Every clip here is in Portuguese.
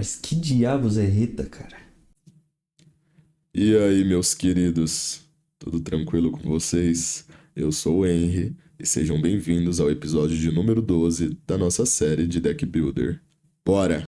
Mas que diabos é Rita, cara? E aí, meus queridos, tudo tranquilo com vocês? Eu sou o Henry e sejam bem-vindos ao episódio de número 12 da nossa série de Deck Builder. Bora!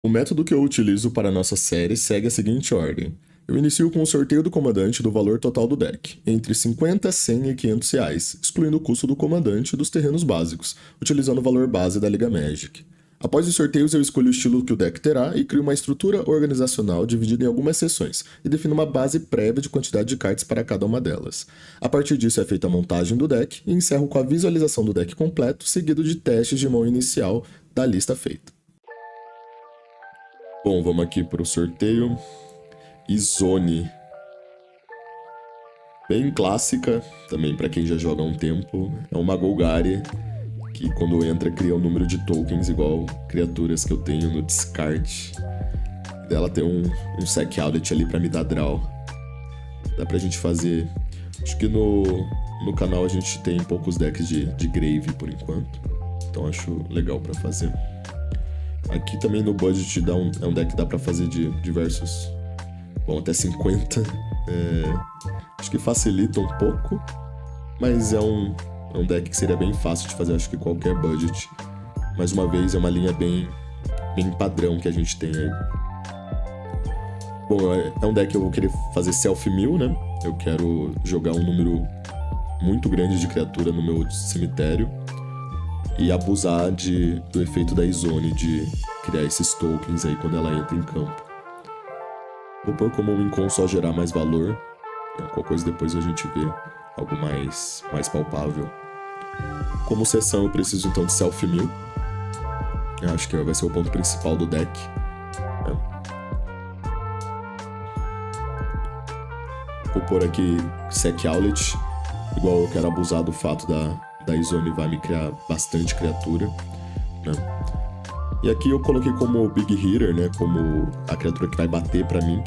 O método que eu utilizo para a nossa série segue a seguinte ordem. Eu inicio com o sorteio do comandante do valor total do deck, entre 50, 100 e 500 reais, excluindo o custo do comandante e dos terrenos básicos, utilizando o valor base da Liga Magic. Após os sorteios, eu escolho o estilo que o deck terá e crio uma estrutura organizacional dividida em algumas seções, e defino uma base prévia de quantidade de cartas para cada uma delas. A partir disso é feita a montagem do deck e encerro com a visualização do deck completo, seguido de testes de mão inicial da lista feita. Bom, vamos aqui para o sorteio. Izone. Bem clássica, também para quem já joga há um tempo. É uma Golgari que quando entra cria um número de tokens igual criaturas que eu tenho no descarte. Ela tem um Sec Outlet ali pra me dar draw. Dá pra gente fazer... Acho que no canal a gente tem poucos decks de Grave por enquanto. Então acho legal pra fazer. Aqui também no budget é um deck que dá pra fazer de diversos... Bom, até 50. Acho que facilita um pouco. Mas é um deck que seria bem fácil de fazer, acho que qualquer budget. Mais uma vez, é uma linha bem padrão que a gente tem aí. Bom, é um deck que eu vou querer fazer self-mill, né? Eu quero jogar um número muito grande de criatura no meu cemitério e abusar do efeito da Izone de criar esses tokens aí quando ela entra em campo. Vou pôr como um Incon só gerar mais valor. Qualquer coisa depois a gente vê algo mais palpável. Como sessão eu preciso então de self-mill. Acho que vai ser o ponto principal do deck. Vou pôr aqui Sec Outlet. Igual eu quero abusar do fato da Izone vai me criar bastante criatura, né? E aqui eu coloquei como Big Hitter, né? Como a criatura que vai bater pra mim.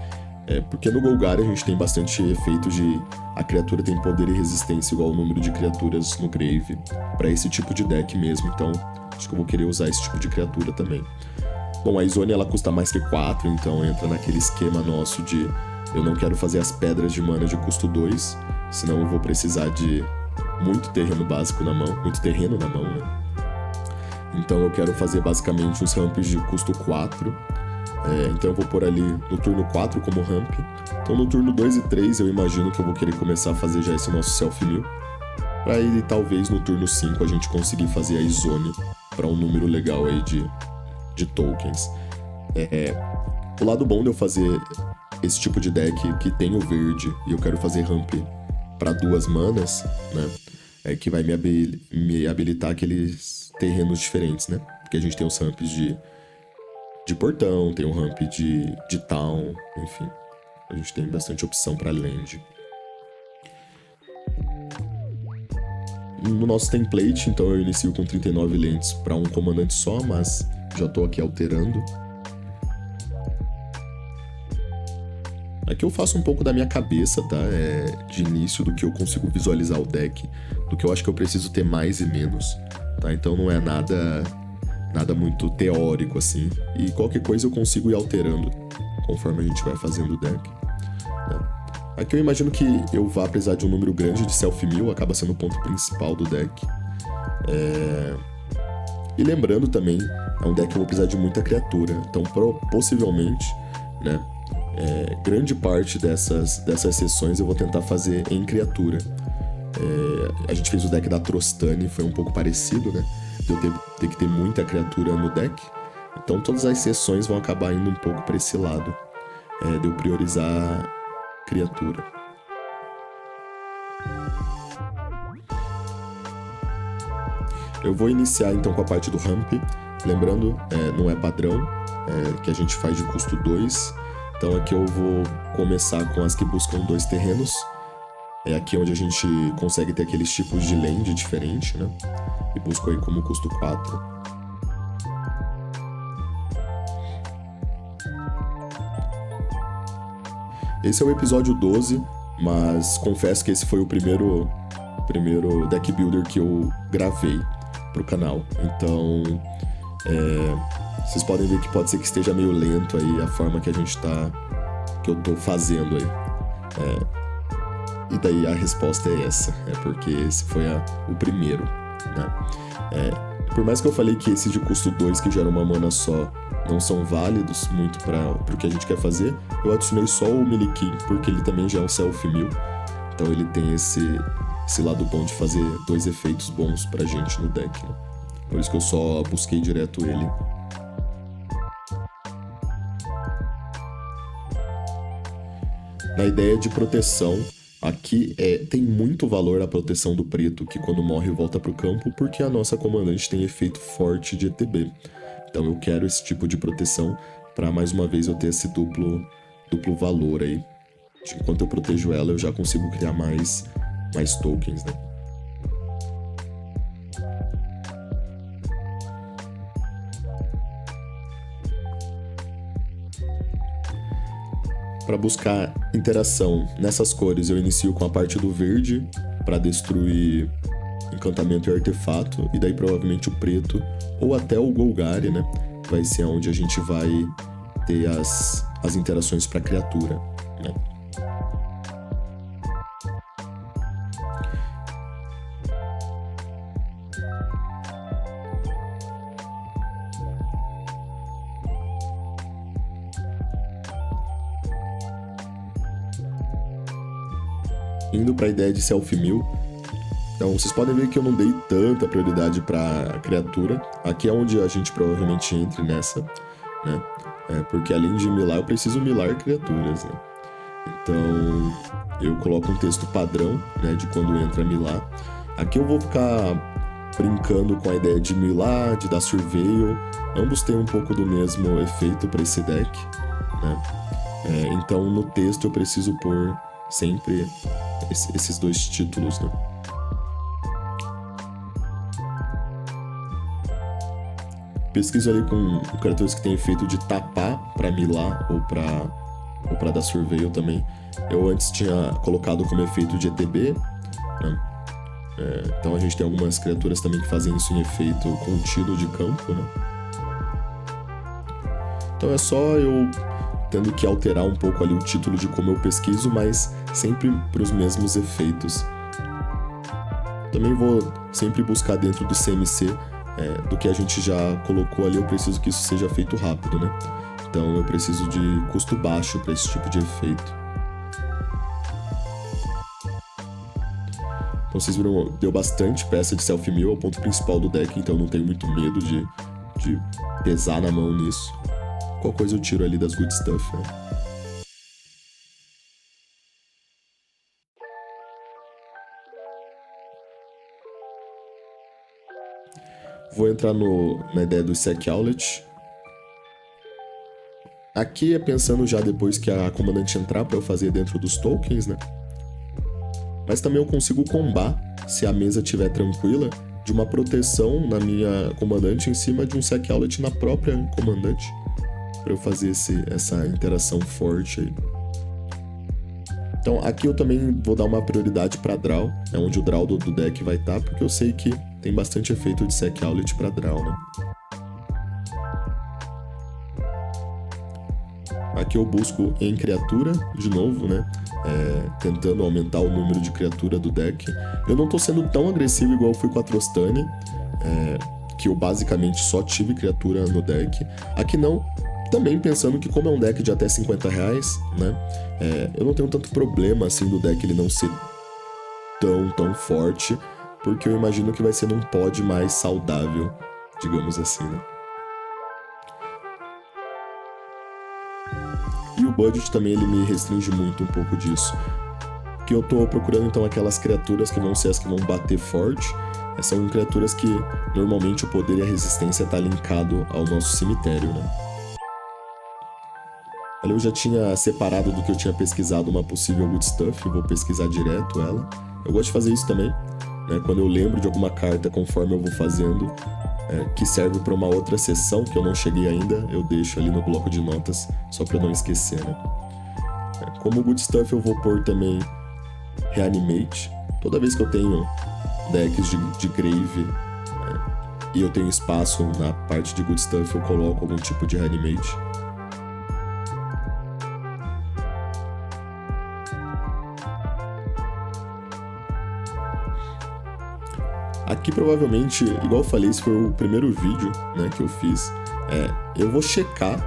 Porque no Golgari a gente tem bastante efeito de a criatura tem poder e resistência igual ao número de criaturas no Grave, pra esse tipo de deck mesmo, então acho que eu vou querer usar esse tipo de criatura também. Bom, a Izone ela custa mais que 4, então entra naquele esquema nosso de eu não quero fazer as pedras de mana de custo 2, senão eu vou precisar de muito terreno básico na mão, muito terreno na mão, né? Então eu quero fazer basicamente os ramps de custo 4. Então eu vou pôr ali no turno 4 como ramp. Então no turno 2 e 3 eu imagino que eu vou querer começar a fazer já esse nosso self-mill. Pra aí talvez no turno 5 a gente conseguir fazer a Izone pra um número legal aí de tokens. O lado bom de eu fazer esse tipo de deck que tem o verde e eu quero fazer ramp pra 2 manas, né? É que vai me habilitar aqueles terrenos diferentes, né? Porque a gente tem os ramps de portão, tem um ramp de town, enfim. A gente tem bastante opção para land. No nosso template, então eu inicio com 39 lentes para um comandante só, mas já estou aqui alterando. Aqui eu faço um pouco da minha cabeça, tá? De início do que eu consigo visualizar o deck, do que eu acho que eu preciso ter mais e menos, tá? Então não é nada muito teórico, assim. E qualquer coisa eu consigo ir alterando conforme a gente vai fazendo o deck, né? Aqui eu imagino que eu vá precisar de um número grande de self-mill, acaba sendo o ponto principal do deck. E lembrando também, é um deck que eu vou precisar de muita criatura. Então, possivelmente, né, grande parte dessas sessões eu vou tentar fazer em criatura. A gente fez o deck da Trostani, foi um pouco parecido, né? De eu ter que ter muita criatura no deck. Então todas as sessões vão acabar indo um pouco para esse lado, de eu priorizar criatura. Eu vou iniciar então com a parte do ramp. Lembrando, não é padrão, que a gente faz de custo 2. Então aqui eu vou começar com as que buscam 2 terrenos. É aqui onde a gente consegue ter aqueles tipos de land diferente, né? E busco aí como custo 4. Esse é o episódio 12, mas confesso que esse foi o primeiro deck builder que eu gravei pro canal. Então, Vocês podem ver que pode ser que esteja meio lento aí a forma que eu tô fazendo aí. E daí a resposta é essa, porque esse foi o primeiro, né? Por mais que eu falei que esses de custo 2 que geram uma mana só não são válidos muito para o que a gente quer fazer, eu adicionei só o Milikin, porque ele também já é um self-mill, então ele tem esse lado bom de fazer 2 efeitos bons pra gente no deck, né? Por isso que eu só busquei direto ele. Na ideia de proteção, aqui tem muito valor a proteção do preto, que quando morre volta pro campo, porque a nossa comandante tem efeito forte de ETB. Então eu quero esse tipo de proteção para mais uma vez eu ter esse duplo valor aí. Enquanto eu protejo ela, eu já consigo criar mais tokens, né? Para buscar interação nessas cores, eu inicio com a parte do verde para destruir encantamento e artefato, e daí provavelmente o preto ou até o Golgari, né? Vai ser onde a gente vai ter as interações para criatura, né? Indo para a ideia de self-mill, então vocês podem ver que eu não dei tanta prioridade para criatura. Aqui é onde a gente provavelmente entre nessa, né? Porque além de milar, eu preciso milar criaturas, né? Então eu coloco um texto padrão, né, de quando entra milar. Aqui eu vou ficar brincando com a ideia de milar, de dar surveil. Ambos têm um pouco do mesmo efeito para esse deck, né? Então no texto eu preciso pôr sempre esses 2 títulos, né? Pesquiso ali com criaturas que têm efeito de tapar para milar ou para dar surveil também. Eu antes tinha colocado como efeito de ETB, né? Então a gente tem algumas criaturas também que fazem isso em efeito contínuo de campo, né? Então é só eu tendo que alterar um pouco ali o título de como eu pesquiso, mas sempre para os mesmos efeitos. Também vou sempre buscar dentro do CMC, do que a gente já colocou ali, eu preciso que isso seja feito rápido, né? Então eu preciso de custo baixo para esse tipo de efeito. Então vocês viram, deu bastante peça de self-mill, é o ponto principal do deck, então eu não tenho muito medo de pesar na mão nisso. Qualquer coisa eu tiro ali das good stuff, né? Vou entrar na ideia do Sec Outlet. Aqui é pensando já depois que a comandante entrar para eu fazer dentro dos tokens, né? Mas também eu consigo combar, se a mesa estiver tranquila, de uma proteção na minha comandante em cima de um Sec Outlet na própria comandante, para eu fazer essa interação forte aí. Então aqui eu também vou dar uma prioridade para draw, é onde o draw do deck vai estar, porque eu sei que tem bastante efeito de Sec Outlet para draw, né? Aqui eu busco em criatura, de novo, né? Tentando aumentar o número de criatura do deck. Eu não tô sendo tão agressivo igual eu fui com a Trostani, que eu basicamente só tive criatura no deck. Aqui não, também pensando que como é um deck de até R$50, né? Eu não tenho tanto problema assim do deck ele não ser tão forte, porque eu imagino que vai ser num pod mais saudável, digamos assim, né? E o budget também ele me restringe muito um pouco disso. Que eu tô procurando então aquelas criaturas que vão ser as que vão bater forte. São criaturas que normalmente o poder e a resistência tá linkado ao nosso cemitério, né? Ali eu já tinha separado do que eu tinha pesquisado uma possível good stuff, vou pesquisar direto ela. Eu gosto de fazer isso também, né? Quando eu lembro de alguma carta conforme eu vou fazendo, que serve para uma outra sessão que eu não cheguei ainda, eu deixo ali no bloco de notas, só para não esquecer, né? Como good stuff eu vou pôr também Reanimate. Toda vez que eu tenho decks de Grave e eu tenho espaço na parte de Good Stuff, eu coloco algum tipo de Reanimate. Aqui provavelmente, igual eu falei, esse foi o primeiro vídeo, né, que eu fiz. Eu vou checar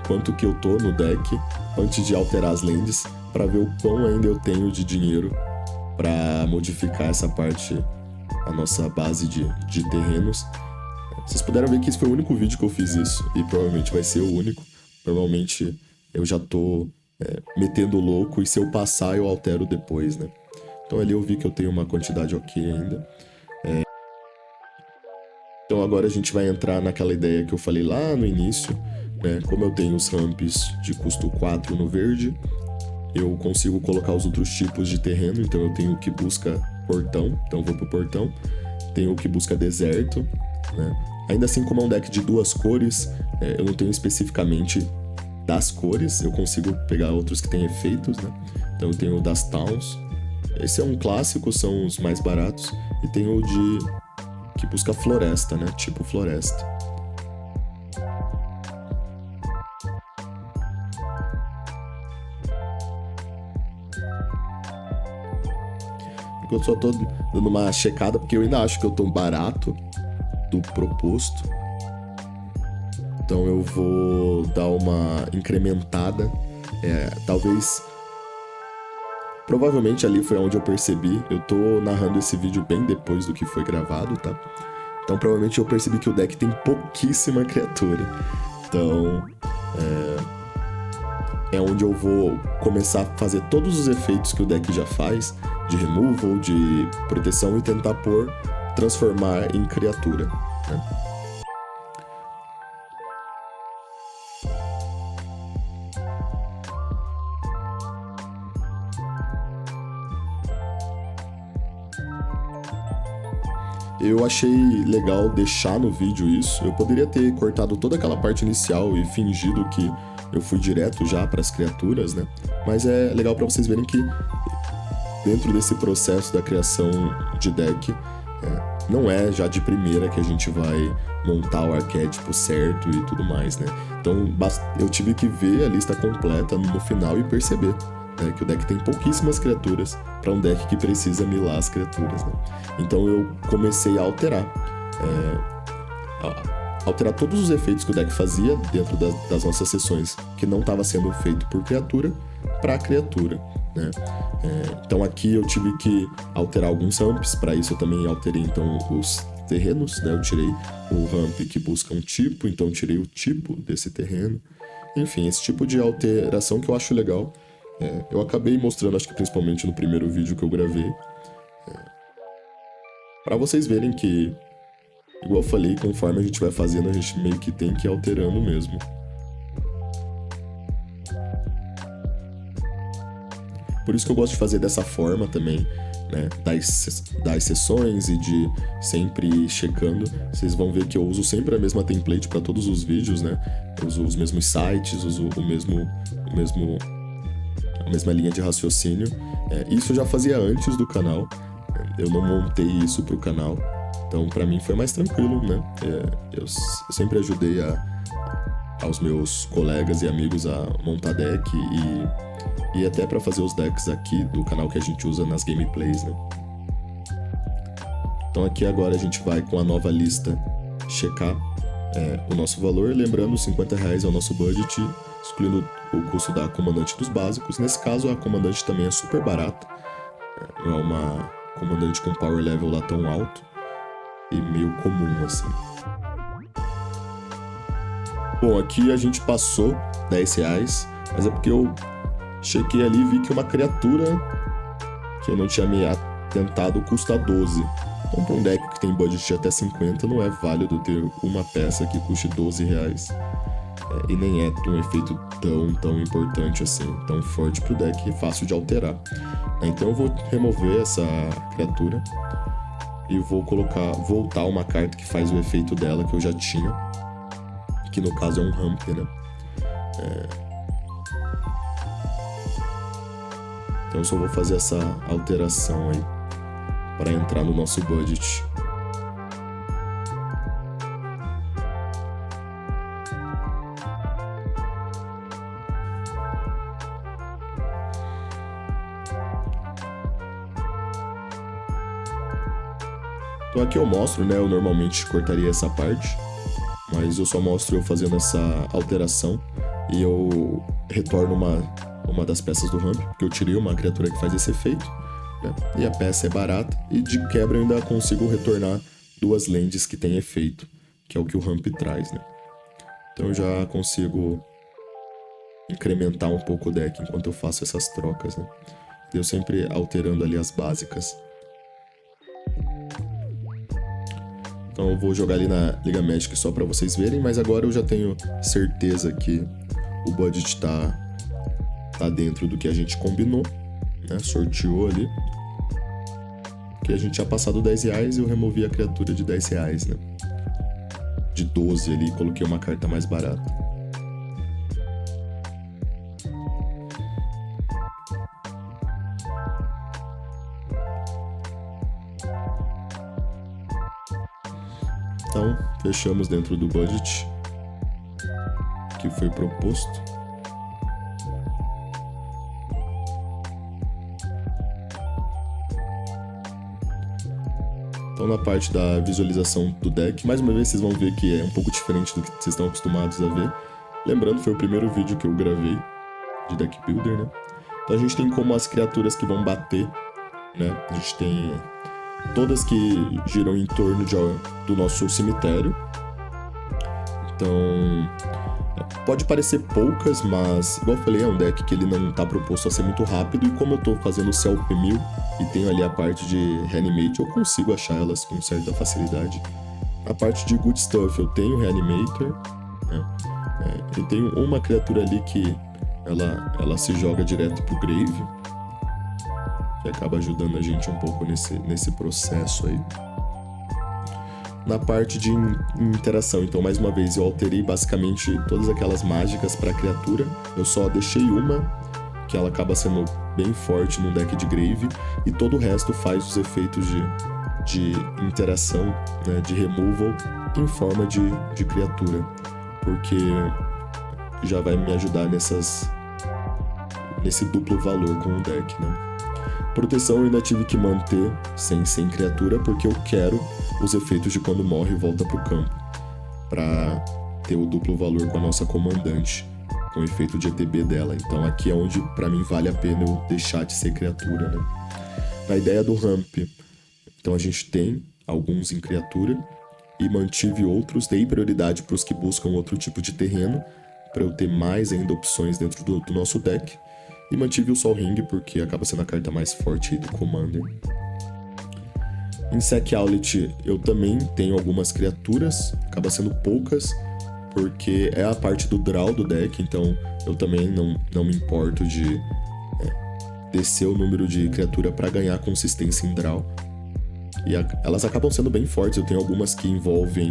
quanto que eu tô no deck antes de alterar as lands, para ver o quão ainda eu tenho de dinheiro para modificar essa parte, a nossa base de terrenos. Vocês puderam ver que esse foi o único vídeo que eu fiz isso, e provavelmente vai ser o único. Normalmente eu já tô metendo louco, e se eu passar eu altero depois, né? Então ali eu vi que eu tenho uma quantidade ok ainda. Então agora a gente vai entrar naquela ideia que eu falei lá no início, né? Como eu tenho os ramps de custo 4 no verde, eu consigo colocar os outros tipos de terreno. Então eu tenho o que busca portão, então eu vou pro portão. Tenho o que busca deserto, né? Ainda assim, como é um deck de 2 cores, eu não tenho especificamente das cores, eu consigo pegar outros que têm efeitos, né? Então eu tenho o das towns. Esse é um clássico, são os mais baratos. E tem o que busca floresta, né? Tipo floresta. Eu só tô dando uma checada, porque eu ainda acho que eu tô barato do proposto. Então eu vou dar uma incrementada. Talvez... Provavelmente ali foi onde eu percebi. Eu tô narrando esse vídeo bem depois do que foi gravado, tá? Então provavelmente eu percebi que o deck tem pouquíssima criatura. Então... É onde eu vou começar a fazer todos os efeitos que o deck já faz, de removal, de proteção, e tentar transformar em criatura, né? Eu achei legal deixar no vídeo isso. Eu poderia ter cortado toda aquela parte inicial e fingido que eu fui direto já para as criaturas, né? Mas é legal para vocês verem que dentro desse processo da criação de deck, não é já de primeira que a gente vai montar o arquétipo certo e tudo mais, né? Então eu tive que ver a lista completa no final e perceber, né, que o deck tem pouquíssimas criaturas para um deck que precisa milar as criaturas, né? Então eu comecei a alterar todos os efeitos que o deck fazia dentro das nossas sessões, que não estava sendo feito por criatura, para criatura, né? Então aqui eu tive que alterar alguns ramps. Para isso eu também alterei então os terrenos, né? Eu tirei o ramp que busca um tipo, então eu tirei o tipo desse terreno. Enfim, esse tipo de alteração que eu acho legal. Eu acabei mostrando, acho que principalmente no primeiro vídeo que eu gravei, para vocês verem que, igual eu falei, conforme a gente vai fazendo, a gente meio que tem que ir alterando mesmo. Por isso que eu gosto de fazer dessa forma também, né? Das sessões e de sempre checando. Vocês vão ver que eu uso sempre a mesma template para todos os vídeos, né? Eu uso os mesmos sites, uso a mesma linha de raciocínio. Isso eu já fazia antes do canal. Eu não montei isso pro canal. Então, pra mim foi mais tranquilo, né? Eu sempre ajudei aos meus colegas e amigos a montar deck e até pra fazer os decks aqui do canal que a gente usa nas gameplays, né? Então aqui agora a gente vai com a nova lista checar o nosso valor. Lembrando, R$50 é o nosso budget, excluindo o custo da comandante dos básicos. Nesse caso, a comandante também é super barata. Não é uma comandante com power level lá tão alto e meio comum assim. Bom, aqui a gente passou R$10, mas é porque eu chequei ali e vi que uma criatura que eu não tinha me atentado custa 12. Então, para um deck que tem budget de até 50, não é válido ter uma peça que custe R$12. E nem é um efeito tão importante assim, tão forte pro deck e fácil de alterar. Então eu vou remover essa criatura e vou voltar uma carta que faz o efeito dela que eu já tinha, que no caso é um ramp, né? Então eu só vou fazer essa alteração aí para entrar no nosso budget. Então aqui eu mostro, né? Eu normalmente cortaria essa parte, mas eu só mostro eu fazendo essa alteração e eu retorno uma das peças do ramp, porque eu tirei uma criatura que faz esse efeito, né? E a peça é barata, e de quebra eu ainda consigo retornar 2 lands que tem efeito, que é o que o ramp traz, né? Então eu já consigo incrementar um pouco o deck enquanto eu faço essas trocas, né? Eu sempre alterando ali as básicas. Então eu vou jogar ali na Liga Magic só pra vocês verem, mas agora eu já tenho certeza que o budget tá dentro do que a gente combinou, né? Sorteou ali. Que a gente tinha passado R$10 e eu removi a criatura de R$10, né? De 12 ali e coloquei uma carta mais barata. Então, fechamos dentro do budget que foi proposto. Então, na parte da visualização do deck, mais uma vez vocês vão ver que é um pouco diferente do que vocês estão acostumados a ver. Lembrando, foi o primeiro vídeo que eu gravei de deck builder, né? Então a gente tem como as criaturas que vão bater, né? A gente tem todas que giram em torno do nosso cemitério. Então, pode parecer poucas, mas, igual eu falei, é um deck que ele não tá proposto a ser muito rápido. E como eu tô fazendo Self-Mill e tenho ali a parte de Reanimate, eu consigo achar elas com certa facilidade. A parte de Good Stuff, eu tenho Reanimator, né? E tenho uma criatura ali que ela se joga direto pro Grave, que acaba ajudando a gente um pouco nesse processo aí. Na parte de interação, então, mais uma vez, eu alterei basicamente todas aquelas mágicas para a criatura. Eu só deixei uma, que ela acaba sendo bem forte no deck de Grave, e todo o resto faz os efeitos de interação, né, de removal, em forma de criatura, porque já vai me ajudar nesse duplo valor com o deck, né? Proteção eu ainda tive que manter sem criatura, porque eu quero os efeitos de quando morre e volta pro campo, pra ter o duplo valor com a nossa comandante, com o efeito de ETB dela. Então aqui é onde pra mim vale a pena eu deixar de ser criatura, né? Na ideia do ramp, então a gente tem alguns em criatura e mantive outros, dei prioridade para os que buscam outro tipo de terreno, para eu ter mais ainda opções dentro do nosso deck. E mantive o Sol Ring porque acaba sendo a carta mais forte aí do Commander. Em Sec Outlet eu também tenho algumas criaturas, acaba sendo poucas, porque é a parte do draw do deck, então eu também não me importo de descer o número de criatura para ganhar consistência em draw. E elas acabam sendo bem fortes, eu tenho algumas que envolvem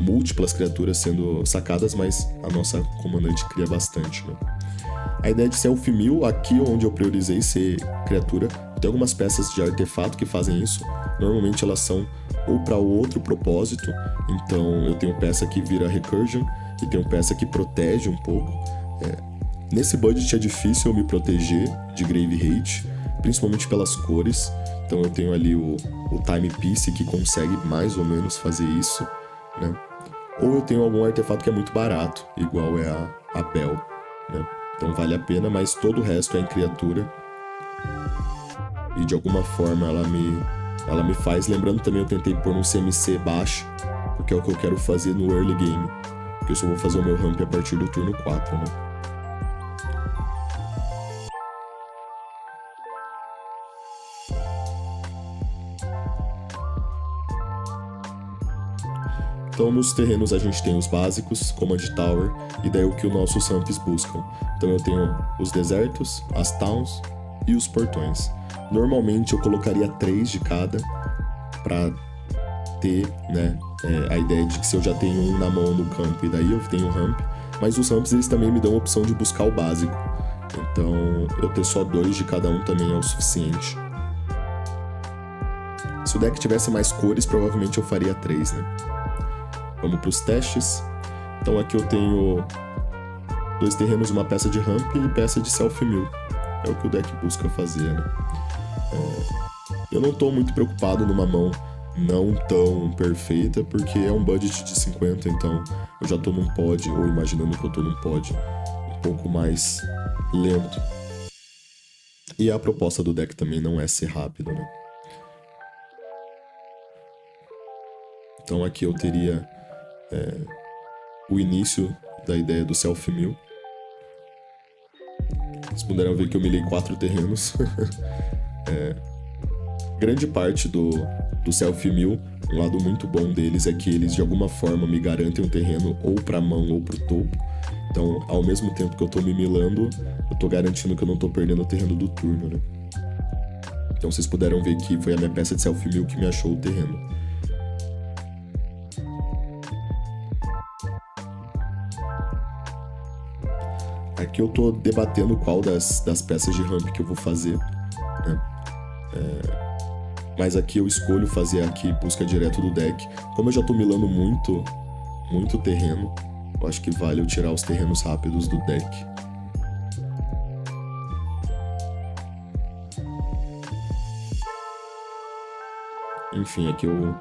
múltiplas criaturas sendo sacadas, mas a nossa comandante cria bastante, né? A ideia de Self-Mill, aqui onde eu priorizei ser criatura, tem algumas peças de artefato que fazem isso. Normalmente elas são ou para outro propósito, então eu tenho peça que vira Recursion e tenho peça que protege um pouco. Nesse budget é difícil eu me proteger de Grave Hate, principalmente pelas cores. Então eu tenho ali o Timepiece que consegue mais ou menos fazer isso, né? Ou eu tenho algum artefato que é muito barato, igual é a Bell, né? Então vale a pena, mas todo o resto é em criatura. E de alguma forma ela me faz. Lembrando também, eu tentei pôr um CMC baixo, porque é o que eu quero fazer no early game. Porque eu só vou fazer o meu ramp a partir do turno 4, né? Então nos terrenos a gente tem os básicos, Command Tower, e daí o que os nossos ramps buscam. Então eu tenho os desertos, as towns e os portões. Normalmente eu colocaria 3 de cada para ter, né, a ideia de que se eu já tenho um na mão no campo e daí eu tenho um ramp, mas os ramps eles também me dão a opção de buscar o básico. Então eu ter só 2 de cada um também é o suficiente. Se o deck tivesse mais cores, provavelmente eu faria 3, né? Vamos para os testes. Então aqui eu tenho 2 terrenos, uma peça de ramp e peça de Self-Mill. É o que o deck busca fazer, né? Eu não estou muito preocupado numa mão não tão perfeita, porque é um budget de 50, então eu já tô num pod, ou imaginando que eu tô num pod um pouco mais lento. E a proposta do deck também não é ser rápido, né? Então aqui eu teria o início da ideia do self-mill. Vocês puderam ver que eu milei 4 terrenos. Grande parte do self-mill, um lado muito bom deles é que eles de alguma forma me garantem um terreno ou pra mão ou pro topo. Então, ao mesmo tempo que eu tô me milando, eu tô garantindo que eu não tô perdendo o terreno do turno, né? Então vocês puderam ver que foi a minha peça de self-mill que me achou o terreno. Aqui eu tô debatendo qual das peças de ramp que eu vou fazer, né? Mas aqui eu escolho fazer aqui busca direto do deck. Como eu já tô milando muito terreno, eu acho que vale eu tirar os terrenos rápidos do deck. Enfim, aqui eu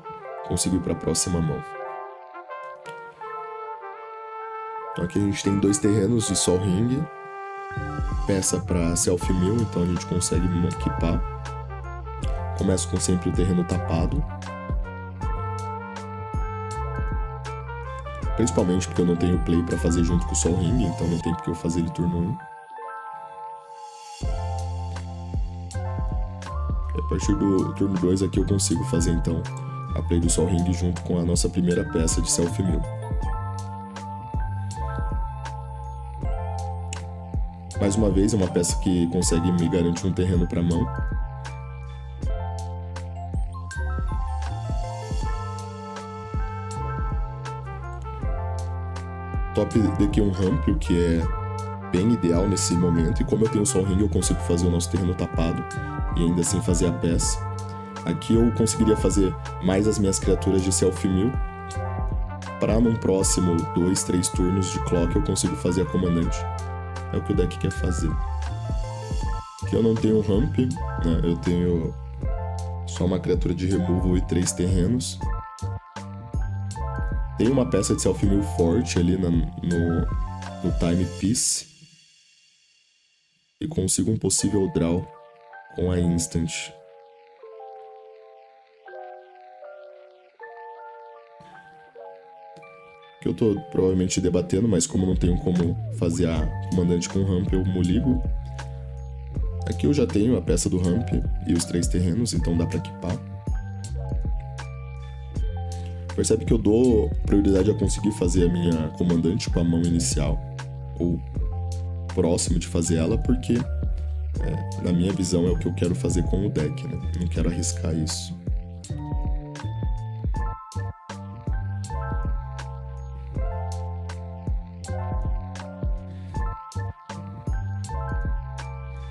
consigo ir para a próxima mão. Então aqui a gente tem 2 terrenos de Sol Ring, peça para self-mill, então a gente consegue equipar. Começo com sempre o terreno tapado, principalmente porque eu não tenho play para fazer junto com o Sol Ring, então não tem porque eu fazer ele turno 1. E a partir do turno 2 aqui eu consigo fazer então a play do Sol Ring junto com a nossa primeira peça de self-mill. Mais uma vez, é uma peça que consegue me garantir um terreno para mão. Top daqui um ramp, o que é bem ideal nesse momento. E como eu tenho Sol Ring, eu consigo fazer o nosso terreno tapado e ainda assim fazer a peça. Aqui eu conseguiria fazer mais as minhas criaturas de self-mill. Para num próximo 2, 3 turnos de clock eu consigo fazer a comandante. É o que o deck quer fazer. Aqui eu não tenho ramp, né? Eu tenho só uma criatura de removal e 3 terrenos. Tem uma peça de self-mill forte ali no Timepiece. E consigo um possível draw com a instant. Que eu tô provavelmente debatendo, mas como não tenho como fazer a comandante com ramp, eu muligo. Aqui eu já tenho a peça do ramp e os 3 terrenos, então dá pra equipar. Percebe que eu dou prioridade a conseguir fazer a minha comandante com a mão inicial, ou próximo de fazer ela, porque na minha visão é o que eu quero fazer com o deck, né? Não quero arriscar isso.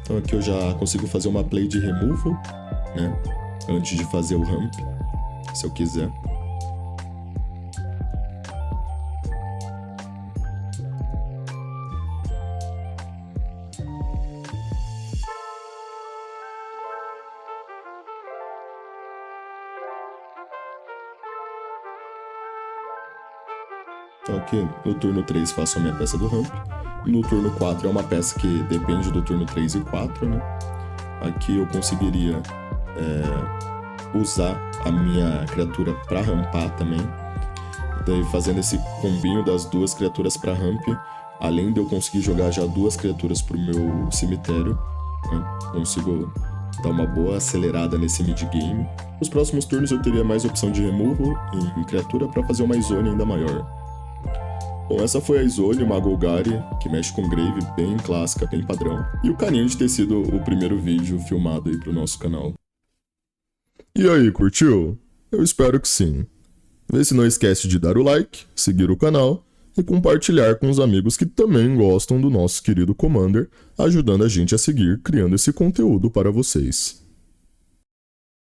Então aqui eu já consigo fazer uma play de removal, né? Antes de fazer o ramp, se eu quiser. Então aqui no turno 3 faço a minha peça do ramp. No turno 4 é uma peça que depende do turno 3 e 4, né? Aqui eu conseguiria usar a minha criatura para rampar também. Daí fazendo esse combinho das 2 criaturas para ramp, além de eu conseguir jogar já 2 criaturas pro meu cemitério, né? Consigo dar uma boa acelerada nesse mid-game. Nos próximos turnos eu teria mais opção de removal em criatura para fazer uma Izone ainda maior. Bom, essa foi a Izone, uma Golgari, que mexe com Grave, bem clássica, bem padrão. E o carinho de ter sido o primeiro vídeo filmado aí pro nosso canal. E aí, curtiu? Eu espero que sim. Vê se não esquece de dar o like, seguir o canal e compartilhar com os amigos que também gostam do nosso querido Commander, ajudando a gente a seguir criando esse conteúdo para vocês.